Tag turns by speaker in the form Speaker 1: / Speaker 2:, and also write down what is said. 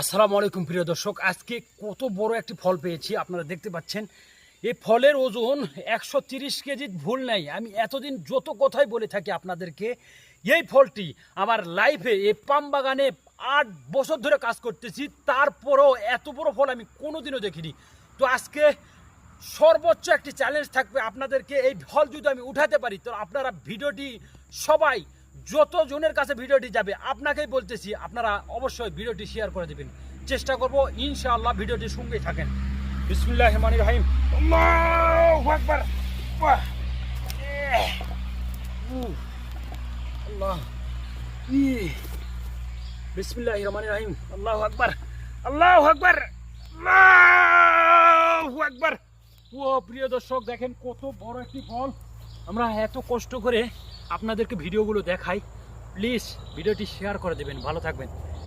Speaker 1: আসসালামু আলাইকুম প্রিয় দর্শক, আজকে কত বড় একটি ফল পেয়েছি আপনারা দেখতে পাচ্ছেন। এই ফলের ওজন 130 কেজি, ভুল নাই। আমি এতদিন যত কথাই বলে থাকি আপনাদেরকে, এই ফলটি আমার লাইফে এই পাম বাগানে 8 বছর ধরে কাজ করতেছি, তারপরেও এত বড় ফল আমি কোনোদিনও দেখিনি। তো আজকে সর্বোচ্চ একটি চ্যালেঞ্জ থাকবে আপনাদেরকে। এই ফল যদি আমি উঠাতে পারি তো আপনারা ভিডিওটি সবাই যত জনের কাছে ভিডিওটি যাবে আপনাকেই বলতেছি, আপনারা অবশ্যই ভিডিওটি শেয়ার করে দেবেন। চেষ্টা করব ইনশাআল্লাহ, ভিডিওটির সঙ্গেই থাকেন। বিসমিল্লাহির রহমানির রহিম। আল্লাহু আকবার। বাহ! আল্লাহ! বিসমিল্লাহির রহমানির রহিম। আল্লাহু আকবার, আল্লাহু আকবার, আল্লাহু আকবার। ও প্রিয় দর্শক, দেখেন কত বড় একটি ফল। আমরা এত কষ্ট করে আপনাদেরকে ভিডিওগুলো দেখাই, প্লিজ ভিডিওটি শেয়ার করে দেবেন। ভালো থাকবেন।